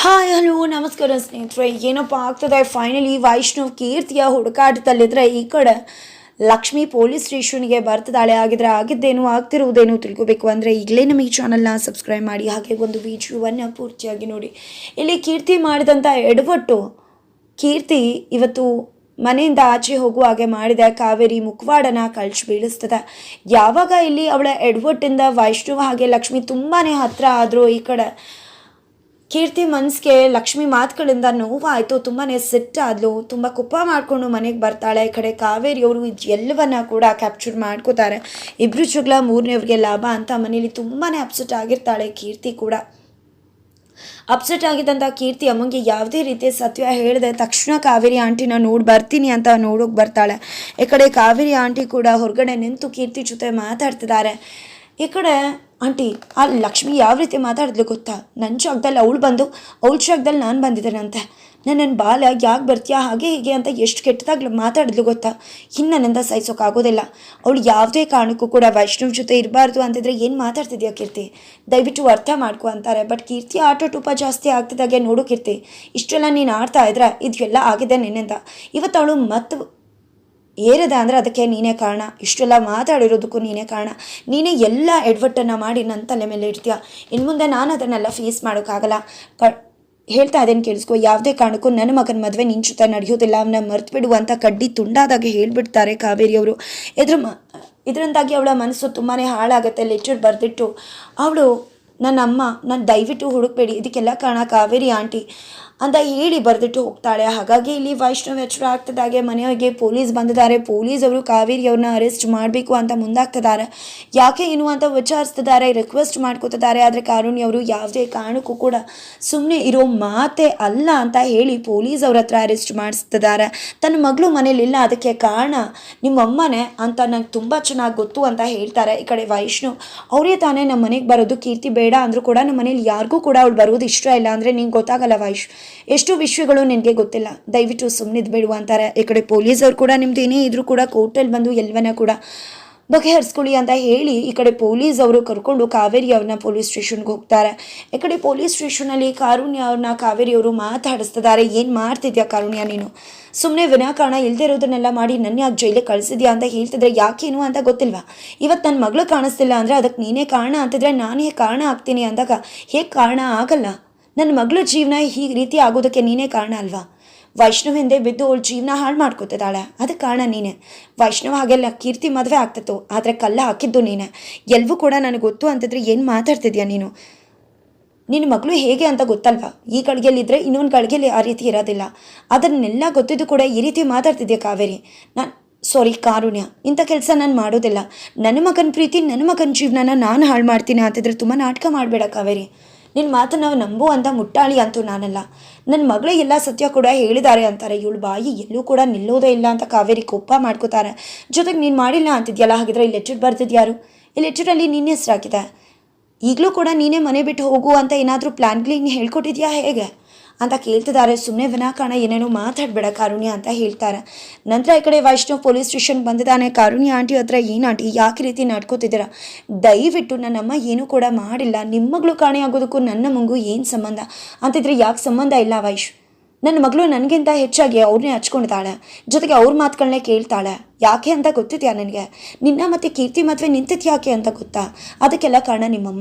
Hi hello ನಮಸ್ಕಾರ ಸ್ನೇಹಿತರೆ. ಏನಪ್ಪ ಆಗ್ತದೆ, ಫೈನಲಿ ವೈಷ್ಣವ್ ಕೀರ್ತಿಯ ಹುಡುಕಾಟದಲ್ಲಿದ್ದರೆ ಈ ಕಡೆ ಲಕ್ಷ್ಮಿ ಪೊಲೀಸ್ ಸ್ಟೇಷನ್ಗೆ ಬರ್ತಿದ್ದಾಳೆ. ಆಗಿದ್ದೇನು ಆಗ್ತಿರುವುದೇನು ತಿಳ್ಕೊಬೇಕು ಅಂದರೆ ಈಗಲೇ ನಮ್ಮ ಈ ಚಾನಲ್ನ ಸಬ್ಸ್ಕ್ರೈಬ್ ಮಾಡಿ, ಹಾಗೆ ಒಂದು ವಿಡಿಯೋವನ್ನು ಪೂರ್ತಿಯಾಗಿ ನೋಡಿ. ಇಲ್ಲಿ ಕೀರ್ತಿ ಮಾಡಿದಂಥ ಎಡವಟ್ಟು, ಕೀರ್ತಿ ಇವತ್ತು ಮನೆಯಿಂದ ಆಚೆ ಹೋಗುವ ಹಾಗೆ ಮಾಡಿದೆ. ಕಾವೇರಿ ಮುಖವಾಡನ ಕಳ್ಚಿ ಬೀಳಿಸ್ತದೆ. ಯಾವಾಗ ಇಲ್ಲಿ ಅವಳ ಎಡವಟ್ಟಿಂದ ವೈಷ್ಣವ್ ಹಾಗೆ ಲಕ್ಷ್ಮಿ ತುಂಬಾ ಹತ್ತಿರ ಆದರೂ ಈ ಕಡೆ ಕೀರ್ತಿ ಮನಸ್ಸಿಗೆ ಲಕ್ಷ್ಮಿ ಮಾತುಗಳಿಂದ ನೋವಾಯಿತು. ತುಂಬಾ ಸಿಟ್ಟಾದ್ಲು, ತುಂಬ ಕುಪ್ಪ ಮಾಡಿಕೊಂಡು ಮನೆಗೆ ಬರ್ತಾಳೆ. ಈ ಕಡೆ ಕಾವೇರಿಯವರು ಎಲ್ಲವನ್ನ ಕೂಡ ಕ್ಯಾಪ್ಚರ್ ಮಾಡ್ಕೋತಾರೆ. ಇಬ್ಬರು ಜಗಳ ಮೂರನೇವ್ರಿಗೆ ಲಾಭ ಅಂತ ಮನೇಲಿ ತುಂಬಾ ಅಪ್ಸೆಟ್ ಆಗಿರ್ತಾಳೆ. ಕೀರ್ತಿ ಕೂಡ ಅಪ್ಸೆಟ್ ಆಗಿದ್ದಂಥ ಕೀರ್ತಿ ಅಮ್ಮಂಗೆ ಯಾವುದೇ ರೀತಿ ಸತ್ಯ ಹೇಳಿದೆ ತಕ್ಷಣ ಕಾವೇರಿ ಆಂಟಿನ ನೋಡಿ ಬರ್ತೀನಿ ಅಂತ ನೋಡೋಕೆ ಬರ್ತಾಳೆ. ಈ ಕಡೆ ಕಾವೇರಿ ಆಂಟಿ ಕೂಡ ಹೊರಗಡೆ ನಿಂತು ಕೀರ್ತಿ ಜೊತೆ ಮಾತಾಡ್ತಿದ್ದಾರೆ. ಈ ಕಡೆ ಆಂಟಿ ಆ ಲಕ್ಷ್ಮಿ ಯಾವ ರೀತಿ ಮಾತಾಡಿದ್ಲು ಗೊತ್ತಾ, ನನ್ನ ಜಾಗದಲ್ಲಿ ಅವಳು ಬಂದು ಅವಳ ಜಾಗದಲ್ಲಿ ನಾನು ಬಂದಿದ್ದೇನಂತೆ, ನನ್ನ ಬಾಲ ಯಾಕೆ ಬರ್ತೀಯಾ ಹಾಗೆ ಹೀಗೆ ಅಂತ ಎಷ್ಟು ಕೆಟ್ಟದಾಗ್ಲು ಮಾತಾಡಿದ್ಲು ಗೊತ್ತಾ. ಇನ್ನು ನನ್ನಿಂದ ಸಹಿಸೋಕ್ಕಾಗೋದಿಲ್ಲ. ಅವಳು ಯಾವುದೇ ಕಾರಣಕ್ಕೂ ಕೂಡ ವೈಷ್ಣವ್ ಜೊತೆ ಇರಬಾರ್ದು ಅಂತಿದ್ರೆ ಏನು ಮಾತಾಡ್ತಿದ್ಯಾ ಕೀರ್ತಿ, ದಯವಿಟ್ಟು ಅರ್ಥ ಮಾಡ್ಕೊ ಅಂತಾರೆ. ಬಟ್ ಕೀರ್ತಿ ಆಟೋ ಟೂಪ ಜಾಸ್ತಿ ಆಗ್ತಿದ್ದಾಗೆ ನೋಡು ಕೀರ್ತಿ, ಇಷ್ಟೆಲ್ಲ ನೀನು ಆಡ್ತಾ ಇದ್ರೆ ಇದೆಲ್ಲ ಆಗಿದೆ ನಿನ್ನಿಂದ. ಇವತ್ತು ಅವಳು ಮತ್ತು ಏರಿದೆ ಅಂದರೆ ಅದಕ್ಕೆ ನೀನೇ ಕಾರಣ, ಇಷ್ಟೆಲ್ಲ ಮಾತಾಡಿರೋದಕ್ಕೂ ನೀನೇ ಕಾರಣ. ನೀನೇ ಎಲ್ಲ ಎಡವಟ್ಟನ್ನು ಮಾಡಿ ನನ್ನ ತಲೆ ಮೇಲೆ ಇಡ್ತೀಯ. ಇನ್ನು ಮುಂದೆ ನಾನು ಅದನ್ನೆಲ್ಲ ಫೇಸ್ ಮಾಡೋಕ್ಕಾಗಲ್ಲ. ಹೇಳ್ತಾ ಇದ್ದೇನೆ ಕೇಳಿಸ್ಕೊ, ಯಾವುದೇ ಕಾರಣಕ್ಕೂ ನನ್ನ ಮಗನ ಮದುವೆ ನಿನ್ನ ಜೊತೆ ನಡೆಯೋದಿಲ್ಲ, ಅವನ್ನ ಮರ್ತು ಬಿಡು ಅಂತ ಕಡ್ಡಿ ತುಂಡಾದಾಗೆ ಹೇಳಿಬಿಡ್ತಾರೆ ಕಾವೇರಿಯವರು. ಇದರಿಂದಾಗಿ ಅವಳ ಮನಸ್ಸು ತುಂಬಾ ಹಾಳಾಗುತ್ತೆ. ಲೆಟರ್ ಬರೆದಿಟ್ಟು ಅವಳು ನನ್ನ ದಯವಿಟ್ಟು ಹುಡುಕ್ಬೇಡಿ, ಇದಕ್ಕೆಲ್ಲ ಕಾರಣ ಕಾವೇರಿ ಆಂಟಿ ಅಂತ ಹೇಳಿ ಬರೆದಿಟ್ಟು ಹೋಗ್ತಾಳೆ. ಹಾಗಾಗಿ ಇಲ್ಲಿ ವೈಷ್ಣವ್ ಎಚ್ಚರ ಆಗ್ತದಾಗೆ ಮನೆಯವರಿಗೆ ಪೊಲೀಸ್ ಬಂದಿದ್ದಾರೆ. ಪೊಲೀಸ್ ಅವರು ಕಾವೇರಿ ಅವ್ರನ್ನ ಅರೆಸ್ಟ್ ಮಾಡಬೇಕು ಅಂತ ಮುಂದಾಗ್ತಿದ್ದಾರೆ. ಯಾಕೆ ಏನು ಅಂತ ವಿಚಾರಿಸ್ತಿದ್ದಾರೆ, ರಿಕ್ವೆಸ್ಟ್ ಮಾಡ್ಕೋತಿದ್ದಾರೆ. ಆದರೆ ಕಾರುಣ್ಯ ಅವರು ಯಾವುದೇ ಕಾರಣಕ್ಕೂ ಕೂಡ ಸುಮ್ಮನೆ ಇರೋ ಮಾತೇ ಅಲ್ಲ ಅಂತ ಹೇಳಿ ಪೊಲೀಸ್ ಅವ್ರ ಹತ್ರ ಅರೆಸ್ಟ್ ಮಾಡಿಸ್ತಿದ್ದಾರೆ. ತನ್ನ ಮಗಳು ಮನೇಲಿಲ್ಲ, ಅದಕ್ಕೆ ಕಾರಣ ನಿಮ್ಮಮ್ಮನೇ ಅಂತ ನಂಗೆ ತುಂಬ ಚೆನ್ನಾಗಿ ಗೊತ್ತು ಅಂತ ಹೇಳ್ತಾರೆ. ಈ ಕಡೆ ವೈಷ್ಣವ್ ಅವರೇ ತಾನೇ ನಮ್ಮ ಮನೆಗೆ ಬರೋದು, ಕೀರ್ತಿ ಬೇಡ ಅಂದರೂ ಕೂಡ ನಮ್ಮ ಮನೇಲಿ ಯಾರಿಗೂ ಕೂಡ ಅವಳು ಬರೋದು ಇಷ್ಟ ಇಲ್ಲ ಅಂದರೆ ನಿಂಗೆ ಗೊತ್ತಾಗಲ್ಲ ವೈಶ್, ಎಷ್ಟು ವಿಷಯಗಳು ನಿನಗೆ ಗೊತ್ತಿಲ್ಲ, ದಯವಿಟ್ಟು ಸುಮ್ಮನಿದ್ ಬಿಡುವ ಅಂತಾರೆ. ಈ ಕಡೆ ಪೊಲೀಸವ್ರು ಕೂಡ ನಿಮ್ದು ಏನೇ ಇದ್ರೂ ಕೂಡ ಕೋರ್ಟಲ್ಲಿ ಬಂದು ಎಲ್ಲವನ್ನ ಕೂಡ ಬಗೆಹರಿಸ್ಕೊಳ್ಳಿ ಅಂತ ಹೇಳಿ ಈ ಕಡೆ ಪೊಲೀಸ್ ಅವರು ಕರ್ಕೊಂಡು ಕಾವೇರಿ ಅವ್ರನ್ನ ಪೊಲೀಸ್ ಸ್ಟೇಷನ್ಗೆ ಹೋಗ್ತಾರೆ. ಈ ಕಡೆ ಪೊಲೀಸ್ ಸ್ಟೇಷನಲ್ಲಿ ಕಾರುಣ್ಯ ಅವ್ರನ್ನ ಕಾವೇರಿಯವರು ಮಾತಾಡಿಸ್ತಿದ್ದಾರೆ. ಏನು ಮಾಡ್ತಿದ್ಯಾ ಕಾರುಣ್ಯ, ನೀನು ಸುಮ್ಮನೆ ವಿನಾಕಾರಣ ಇಲ್ಲದೆ ಇರೋದನ್ನೆಲ್ಲ ಮಾಡಿ ನನ್ನ ಯಾಕೆ ಜೈಲಿಗೆ ಕಳಿಸಿದ್ಯಾ ಅಂತ ಹೇಳ್ತಿದ್ರೆ ಯಾಕೇನು ಅಂತ ಗೊತ್ತಿಲ್ವಾ. ಇವತ್ತು ನನ್ನ ಮಗಳು ಕಾಣಿಸ್ತಿಲ್ಲ ಅಂದರೆ ಅದಕ್ಕೆ ನೀನೇ ಕಾರಣ ಅಂತಿದ್ರೆ ನಾನೇ ಕಾರಣ ಆಗ್ತೀನಿ ಅಂದಾಗ ಹೇಗೆ ಕಾರಣ ಆಗಲ್ಲ. ನನ್ನ ಮಗಳ ಜೀವನ ಈ ರೀತಿ ಆಗೋದಕ್ಕೆ ನೀನೇ ಕಾರಣ ಅಲ್ವಾ. ವೈಷ್ಣವ್ ಹಿಂದೆ ಬಿದ್ದು ಅವಳು ಜೀವನ ಹಾಳು ಮಾಡ್ಕೋತಿದ್ದಾಳೆ, ಅದಕ್ಕೆ ಕಾರಣ ನೀನೆ. ವೈಷ್ಣವ್ ಹಾಗೆಲ್ಲ ಕೀರ್ತಿ ಮದುವೆ ಆಗ್ತಿತ್ತು, ಆದರೆ ಕಲ್ಲ ಹಾಕಿದ್ದು ನೀನೆ. ಎಲ್ಲವೂ ಕೂಡ ನನಗೆ ಗೊತ್ತು ಅಂತಿದ್ರೆ ಏನು ಮಾತಾಡ್ತಿದ್ಯಾ ನೀನು. ನಿನ್ನ ಮಗಳು ಹೇಗೆ ಅಂತ ಗೊತ್ತಲ್ವಾ. ಈ ಗಳಿಗೆಯಲ್ಲಿದ್ದರೆ ಇನ್ನೊಂದು ಗಳಿಗೆಯಲ್ಲಿ ಆ ರೀತಿ ಇರೋದಿಲ್ಲ. ಅದನ್ನೆಲ್ಲ ಗೊತ್ತಿದ್ದು ಕೂಡ ಈ ರೀತಿ ಮಾತಾಡ್ತಿದ್ಯಾ ಕಾವೇರಿ. ಸಾರಿ ಕಾರುಣ್ಯ, ಇಂಥ ಕೆಲಸ ನಾನು ಮಾಡೋದಿಲ್ಲ. ನನ್ನ ಮಗನ ಪ್ರೀತಿ, ನನ್ನ ಮಗನ ಜೀವನನ ನಾನು ಹಾಳು ಮಾಡ್ತೀನಿ ಅಂತಿದ್ರೆ ತುಂಬ ನಾಟಕ ಮಾಡಬೇಡ ಕಾವೇರಿ. ನಿನ್ನ ಮಾತನ್ನು ನಂಬುವಂಥ ಮುಟ್ಟಾಳಿ ಅಂತೂ ನಾನಲ್ಲ. ನನ್ನ ಮಗಳೇ ಎಲ್ಲ ಸತ್ಯ ಕೂಡ ಹೇಳಿದ್ದಾರೆ ಅಂತಾರೆ. ಇವಳು ಬಾಯಿ ಎಲ್ಲೂ ಕೂಡ ನಿಲ್ಲೋದೇ ಇಲ್ಲ ಅಂತ ಕಾವೇರಿ ಕೋಪ ಮಾಡ್ಕೋತಾರೆ. ಜೊತೆಗೆ ನೀನು ಮಾಡಿಲ್ಲ ಅಂತಿದ್ಯಲ್ಲ, ಹಾಗಿದ್ರೆ ಈ ಲೆಟರ್ ಬರ್ತಿದ್ಯಾರು, ಈ ಲೆಟರಲ್ಲಿ ನಿನ್ನ ಹೆಸರು ಹಾಕಿದೆ. ಈಗಲೂ ಕೂಡ ನೀನೇ ಮನೆ ಬಿಟ್ಟು ಹೋಗು ಅಂತ ಏನಾದರೂ ಪ್ಲ್ಯಾನ್ಗಳು ಹೇಳ್ಕೊಟ್ಟಿದ್ಯಾ ಹೇಗೆ ಅಂತ ಕೇಳ್ತಿದ್ದಾರೆ. ಸುಮ್ಮನೆ ವಿನಾಕಾರಣ ಏನೇನೋ ಮಾತಾಡಬೇಡ ಕಾರುಣ್ಯ ಅಂತ ಹೇಳ್ತಾರೆ. ನಂತರ ಈ ಕಡೆ ವೈಷ್ಣವ್ ಪೊಲೀಸ್ ಸ್ಟೇಷನ್ಗೆ ಬಂದಿದ್ದಾನೆ. ಕಾರುಣ್ಯ ಆಂಟಿ ಹತ್ರ ಏನು ಆಂಟಿ ಯಾಕೆ ರೀತಿ ನಡ್ಕೋತಿದ್ದೀರಾ, ದಯವಿಟ್ಟು ನನ್ನಮ್ಮ ಏನೂ ಕೂಡ ಮಾಡಿಲ್ಲ, ನಿಮ್ಮ ಮಗಳು ಕಾಣೆ ಆಗೋದಕ್ಕೂ ನನ್ನ ಮಗು ಏನು ಸಂಬಂಧ ಅಂತಿದ್ರೆ ಯಾಕೆ ಸಂಬಂಧ ಇಲ್ಲ ವೈಶ್. ನನ್ನ ಮಗಳು ನನಗಿಂತ ಹೆಚ್ಚಾಗಿ ಅವ್ರನ್ನೇ ಹಚ್ಕೊಂಡಿದ್ದಾಳೆ, ಜೊತೆಗೆ ಅವ್ರ ಮಾತುಗಳನ್ನೇ ಕೇಳ್ತಾಳೆ. ಯಾಕೆ ಅಂತ ಗೊತ್ತಿದೆಯಾ ನನಗೆ. ನಿನ್ನ ಮತ್ತು ಕೀರ್ತಿ ಮದುವೆ ನಿಂತಿದ್ದು ಯಾಕೆ ಅಂತ ಗೊತ್ತಾ. ಅದಕ್ಕೆಲ್ಲ ಕಾರಣ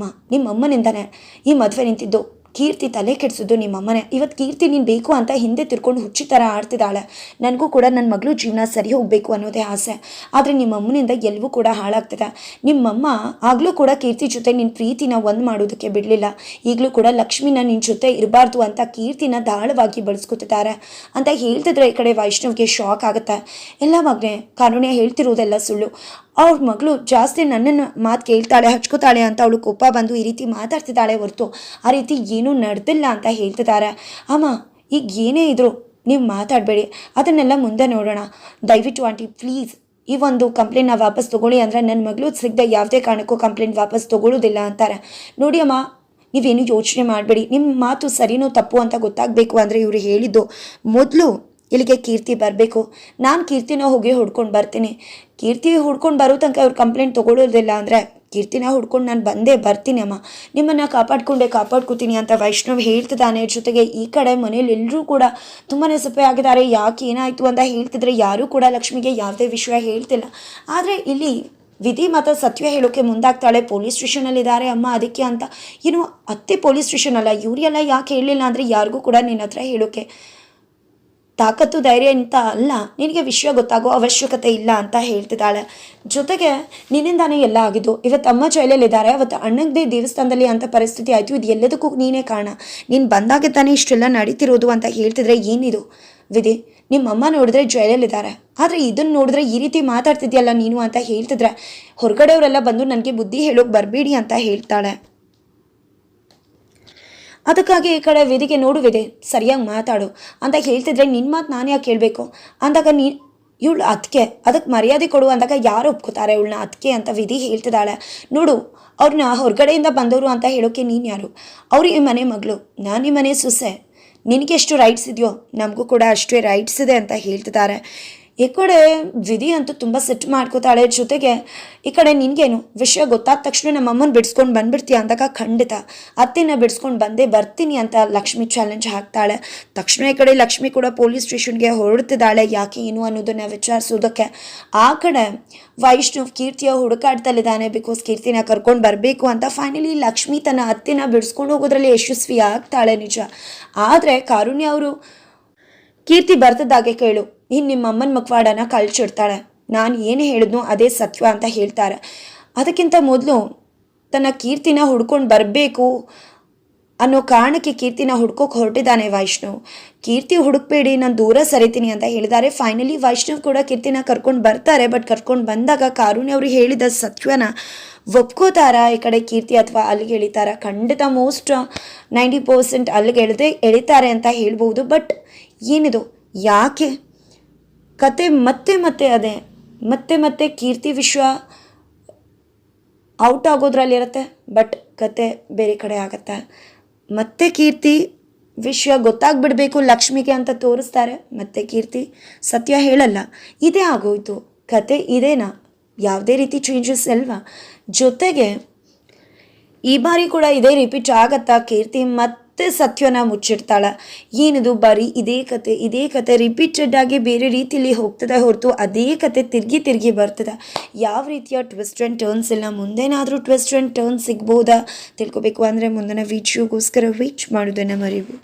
ನಿಮ್ಮಮ್ಮನಿಂದನೇ ಈ ಮದುವೆ ನಿಂತಿದ್ದು. ಕೀರ್ತಿ ತಲೆ ಕೆಡಿಸಿದ್ದು ನಿಮ್ಮಮ್ಮನೇ. ಇವತ್ತು ಕೀರ್ತಿ ನೀನು ಬೇಕು ಅಂತ ಹಿಂದೆ ತಿರ್ಕೊಂಡು ಹುಚ್ಚಿ ಥರ ಆಡ್ತಿದ್ದಾಳೆ. ನನಗೂ ಕೂಡ ನನ್ನ ಮಗಳು ಜೀವನ ಸರಿ ಹೋಗಬೇಕು ಅನ್ನೋದೇ ಆಸೆ. ಆದರೆ ನಿಮ್ಮಮ್ಮನಿಂದ ಎಲ್ಲವೂ ಕೂಡ ಹಾಳಾಗ್ತಿದೆ. ನಿಮ್ಮಮ್ಮ ಆಗಲೂ ಕೂಡ ಕೀರ್ತಿ ಜೊತೆ ನಿನ್ನ ಪ್ರೀತಿನ ಒಂದು ಮಾಡೋದಕ್ಕೆ ಬಿಡಲಿಲ್ಲ. ಈಗಲೂ ಕೂಡ ಲಕ್ಷ್ಮಿನ ನಿನ್ನ ಜೊತೆ ಇರಬಾರ್ದು ಅಂತ ಕೀರ್ತಿನ ದಾಳವಾಗಿ ಬಳಸ್ಕೊತಿದ್ದಾರೆ ಅಂತ ಹೇಳ್ತಿದ್ರೆ ಈ ಕಡೆ ವೈಷ್ಣವ್ಗೆ ಶಾಕ್ ಆಗುತ್ತೆ. ಎಲ್ಲ ಮಗನೇ, ಕಾರುಣ್ಯ ಹೇಳ್ತಿರೋದೆಲ್ಲ ಸುಳ್ಳು. ಅವ್ರ ಮಗಳು ಜಾಸ್ತಿ ನನ್ನನ್ನು ಮಾತು ಕೇಳ್ತಾಳೆ, ಹಚ್ಕೋತಾಳೆ ಅಂತ ಅವಳು ಕೋಪ ಬಂದು ಈ ರೀತಿ ಮಾತಾಡ್ತಿದ್ದಾಳೆ ಹೊರತು ಆ ರೀತಿ ಏನೂ ನಡೆದಿಲ್ಲ ಅಂತ ಹೇಳ್ತಿದ್ದಾರೆ. ಅಮ್ಮ ಈಗ ಏನೇ ಇದ್ರು ನೀವು ಮಾತಾಡಬೇಡಿ, ಅದನ್ನೆಲ್ಲ ಮುಂದೆ ನೋಡೋಣ. ದಯವಿಟ್ಟು ಆಂಟಿ ಪ್ಲೀಸ್ ಈ ಒಂದು ಕಂಪ್ಲೇಂಟ್ನ ವಾಪಸ್ ತೊಗೊಳ್ಳಿ ಅಂದರೆ ನನ್ನ ಮಗಳು ಸಿಗದೆ ಯಾವುದೇ ಕಾರಣಕ್ಕೂ ಕಂಪ್ಲೇಂಟ್ ವಾಪಸ್ ತೊಗೊಳ್ಳೋದಿಲ್ಲ ಅಂತಾರೆ. ನೋಡಿ ಅಮ್ಮ, ನೀವೇನು ಯೋಚನೆ ಮಾಡಬೇಡಿ, ನಿಮ್ಮ ಮಾತು ಸರಿನೋ ತಪ್ಪು ಅಂತ ಗೊತ್ತಾಗಬೇಕು ಅಂದರೆ ಇವರು ಹೇಳಿದ್ದು ಮೊದಲು ಇಲ್ಲಿಗೆ ಕೀರ್ತಿ ಬರಬೇಕು. ನಾನು ಕೀರ್ತಿನ ಹೋಗಿ ಹುಡ್ಕೊಂಡು ಬರ್ತೀನಿ. ಕೀರ್ತಿ ಹುಡ್ಕೊಂಡು ಬರೋ ತನಕ ಅವ್ರು ಕಂಪ್ಲೇಂಟ್ ತೊಗೊಳ್ಳೋದಿಲ್ಲ ಅಂದರೆ ಕೀರ್ತಿನ ಹುಡ್ಕೊಂಡು ನಾನು ಬಂದೇ ಬರ್ತೀನಿ ಅಮ್ಮ, ನಿಮ್ಮನ್ನು ಕಾಪಾಡ್ಕೋತೀನಿ ಅಂತ ವೈಷ್ಣವ್ ಹೇಳ್ತಿದ್ದಾನೆ. ಜೊತೆಗೆ ಈ ಕಡೆ ಮನೇಲಿ ಎಲ್ಲರೂ ಕೂಡ ತುಂಬಾ ಸಪ್ಪೆ ಆಗಿದ್ದಾರೆ. ಯಾಕೆ ಏನಾಯಿತು ಅಂತ ಹೇಳ್ತಿದ್ರೆ ಯಾರೂ ಕೂಡ ಲಕ್ಷ್ಮಿಗೆ ಯಾವುದೇ ವಿಷಯ ಹೇಳ್ತಿಲ್ಲ. ಆದರೆ ಇಲ್ಲಿ ವಿಧಿ ಮತ್ತು ಸತ್ಯ ಹೇಳೋಕ್ಕೆ ಮುಂದಾಗ್ತಾಳೆ. ಪೊಲೀಸ್ ಸ್ಟೇಷನಲ್ಲಿದ್ದಾರೆ ಅಮ್ಮ ಅದಕ್ಕೆ ಅಂತ. ಏನು ಅತ್ತೆ ಪೊಲೀಸ್ ಸ್ಟೇಷನ್ ಅಲ್ಲ, ಇವರೆಲ್ಲ ಯಾಕೆ ಹೇಳಲಿಲ್ಲ ಅಂದರೆ ಯಾರಿಗೂ ಕೂಡ ನಿನ್ನ ಹತ್ರ ಹೇಳೋಕ್ಕೆ ತಾಕತ್ತು ಧೈರ್ಯ ಅಂತ ಅಲ್ಲ, ನಿನಗೆ ವಿಷಯ ಗೊತ್ತಾಗೋ ಅವಶ್ಯಕತೆ ಇಲ್ಲ ಅಂತ ಹೇಳ್ತಿದ್ದಾಳೆ. ಜೊತೆಗೆ ನಿನ್ನಿಂದಾನೇ ಎಲ್ಲ ಆಗಿದ್ದು. ಇವತ್ತು ಅಮ್ಮ ಜೈಲಲ್ಲಿದ್ದಾರೆ, ಅವತ್ತು ಅಣ್ಣಂದೇ ದೇವಸ್ಥಾನದಲ್ಲಿ ಅಂತ ಪರಿಸ್ಥಿತಿ ಆಯಿತು. ಇದು ಎಲ್ಲದಕ್ಕೂ ನೀನೇ ಕಾರಣ, ನೀನು ಬಂದಾಗೆ ತಾನೇ ಇಷ್ಟೆಲ್ಲ ನಡೀತಿರೋದು ಅಂತ ಹೇಳ್ತಿದ್ರೆ ಏನಿದು ವಿಧಿ? ನಿಮ್ಮಮ್ಮ ನೋಡಿದ್ರೆ ಜೈಲಲ್ಲಿದ್ದಾರೆ, ಆದರೆ ಇದನ್ನು ನೋಡಿದ್ರೆ ಈ ರೀತಿ ಮಾತಾಡ್ತಿದ್ಯಲ್ಲ ನೀನು ಅಂತ ಹೇಳ್ತಿದ್ರೆ ಹೊರಗಡೆಯವರೆಲ್ಲ ಬಂದು ನನಗೆ ಬುದ್ಧಿ ಹೇಳೋಕೆ ಬರಬೇಡಿ ಅಂತ ಹೇಳ್ತಾಳೆ. ಅದಕ್ಕಾಗಿ ಈ ಕಡೆ ವಿಧಿಗೆ ನೋಡುವಿದೆ ಸರಿಯಾಗಿ ಮಾತಾಡು ಅಂತ ಹೇಳ್ತಿದ್ರೆ ನಿನ್ನ ಮಾತು ನಾನು ಯಾಕೆ ಕೇಳಬೇಕು ಅಂದಾಗ ಇವಳು ಅದಕ್ಕೆ ಅದಕ್ಕೆ ಮರ್ಯಾದೆ ಕೊಡು ಅಂದಾಗ ಯಾರು ಒಪ್ಕೋತಾರೆ ಇವಳನ್ನ ಅದಕ್ಕೆ ಅಂತ ವಿಧಿ ಹೇಳ್ತಿದ್ದಾಳೆ. ನೋಡು, ಅವ್ರನ್ನ ಹೊರಗಡೆಯಿಂದ ಬಂದವರು ಅಂತ ಹೇಳೋಕ್ಕೆ ನೀನು ಯಾರು? ಅವ್ರು ಈ ಮನೆ ಮಗಳು, ನಾನು ಈ ಮನೆ ಸೊಸೆ, ನಿನಗೆ ಎಷ್ಟು ರೈಟ್ಸ್ ಇದೆಯೋ ನಮಗೂ ಕೂಡ ಅಷ್ಟೇ ರೈಟ್ಸ್ ಇದೆ ಅಂತ ಹೇಳ್ತಿದ್ದಾರೆ. ಈ ಕಡೆ ವಿಧಿ ಅಂತೂ ತುಂಬ ಸೆಟ್ ಮಾಡ್ಕೋತಾಳೆ. ಜೊತೆಗೆ ಈ ಕಡೆ ನಿನಗೇನು ವಿಷಯ ಗೊತ್ತಾದ ತಕ್ಷಣ ನಮ್ಮ ಅಮ್ಮನ ಬಿಡಿಸ್ಕೊಂಡು ಬಂದ್ಬಿಡ್ತೀಯ ಅಂದಾಗ ಖಂಡಿತ ಅತ್ತೆನ ಬಿಡಿಸ್ಕೊಂಡು ಬಂದೇ ಬರ್ತೀನಿ ಅಂತ ಲಕ್ಷ್ಮಿ ಚಾಲೆಂಜ್ ಹಾಕ್ತಾಳೆ. ತಕ್ಷಣ ಈ ಕಡೆ ಲಕ್ಷ್ಮಿ ಕೂಡ ಪೊಲೀಸ್ ಸ್ಟೇಷನ್ಗೆ ಹೊರಡ್ತಿದ್ದಾಳೆ. ಯಾಕೆ ಏನು ಅನ್ನೋದನ್ನು ವಿಚಾರಿಸೋದಕ್ಕೆ. ಆ ಕಡೆ ವೈಷ್ಣವ್ ಕೀರ್ತಿಯ ಹುಡುಕಾಡ್ತಲ್ಲಿದ್ದಾನೆ. ಬಿಕಾಸ್ ಕೀರ್ತಿನ ಕರ್ಕೊಂಡು ಬರಬೇಕು ಅಂತ. ಫೈನಲಿ ಲಕ್ಷ್ಮಿ ತನ್ನ ಅತ್ತೆನ ಬಿಡಿಸ್ಕೊಂಡು ಹೋಗೋದ್ರಲ್ಲಿ ಯಶಸ್ವಿ ಆಗ್ತಾಳೆ ನಿಜ. ಆದರೆ ಕಾರುಣ್ಯ ಅವರು ಕೀರ್ತಿ ಬರ್ತದಾಗೆ ಕೇಳು, ಇನ್ನು ನಿಮ್ಮ ಅಮ್ಮನ ಮುಖವಾಡನ ಕಳ್ಚಿಡ್ತಾಳೆ, ನಾನು ಏನು ಹೇಳಿದ್ನೋ ಅದೇ ಸತ್ಯ ಅಂತ ಹೇಳ್ತಾರೆ. ಅದಕ್ಕಿಂತ ಮೊದಲು ತನ್ನ ಕೀರ್ತಿನ ಹುಡ್ಕೊಂಡು ಬರಬೇಕು ಅನ್ನೋ ಕಾರಣಕ್ಕೆ ಕೀರ್ತಿನ ಹುಡ್ಕೋಕೆ ಹೊರಟಿದ್ದಾನೆ ವೈಷ್ಣವ್. ಕೀರ್ತಿ ಹುಡುಕ್ಬೇಡಿ, ನಾನು ದೂರ ಸರಿತೀನಿ ಅಂತ ಹೇಳಿದ್ದಾರೆ. ಫೈನಲಿ ವೈಷ್ಣವ್ ಕೂಡ ಕೀರ್ತಿನ ಕರ್ಕೊಂಡು ಬರ್ತಾರೆ. ಬಟ್ ಕರ್ಕೊಂಡು ಬಂದಾಗ ಕಾರುಣ್ಯ ಅವರು ಹೇಳಿದ ಸತ್ಯನ ಒಪ್ಕೋತಾರ ಈ ಕಡೆ ಕೀರ್ತಿ ಅಥವಾ ಅಲ್ಲಿಗೆ ಎಳಿತಾರ? ಖಂಡಿತ ಮೋಸ್ಟ್ 90% ಅಲ್ಲಿಗೆ ಎಳಿತಾರೆ ಅಂತ ಹೇಳ್ಬೋದು. ಬಟ್ ಏನಿದು, ಯಾಕೆ ಕತೆ ಮತ್ತೆ ಅದೇ ಮತ್ತೆ ಕೀರ್ತಿ ವಿಶ್ವ ಔಟ್ ಆಗೋದ್ರಲ್ಲಿರುತ್ತೆ. ಬಟ್ ಕತೆ ಬೇರೆ ಕಡೆ ಆಗತ್ತೆ. ಮತ್ತೆ ಕೀರ್ತಿ ವಿಷಯ ಗೊತ್ತಾಗ್ಬಿಡ್ಬೇಕು ಲಕ್ಷ್ಮಿಗೆ ಅಂತ ತೋರಿಸ್ತಾರೆ. ಮತ್ತೆ ಕೀರ್ತಿ ಸತ್ಯ ಹೇಳಲ್ಲ. ಇದೇ ಆಗೋಯ್ತು ಕತೆ, ಇದೇನಾ? ಯಾವುದೇ ರೀತಿ ಚೇಂಜಸ್ ಅಲ್ವಾ? ಜೊತೆಗೆ ಈ ಬಾರಿ ಕೂಡ ಇದೇ ರಿಪೀಟ್ ಆಗತ್ತಾ? ಕೀರ್ತಿ ಮತ್ತೆ ಸತ್ಯನ ಮುಚ್ಚಿಡ್ತಾಳೆ. ಏನಿದು ಬರೀ ಇದೇ ಕತೆ ರಿಪೀಟೆಡ್ ಆಗಿ ಬೇರೆ ರೀತಿಯಲ್ಲಿ ಹೋಗ್ತದೆ ಹೊರತು ಅದೇ ಕತೆ ತಿರುಗಿ ಬರ್ತದೆ. ಯಾವ ರೀತಿಯ ಟ್ವಿಸ್ಟ್ ಆ್ಯಂಡ್ ಟರ್ನ್ಸ್ ಇಲ್ಲ. ಮುಂದೇನಾದರೂ ಟ್ವಿಸ್ಟ್ ಆ್ಯಂಡ್ ಟರ್ನ್ಸ್ ಸಿಗ್ಬೋದಾ ತಿಳ್ಕೊಬೇಕು ಅಂದರೆ ಮುಂದಿನ ವಿಡಿಯೋಗೋಸ್ಕರ ವೇಟ್ ಮಾಡೋದನ್ನು ಮರಿಬೇಡಿ.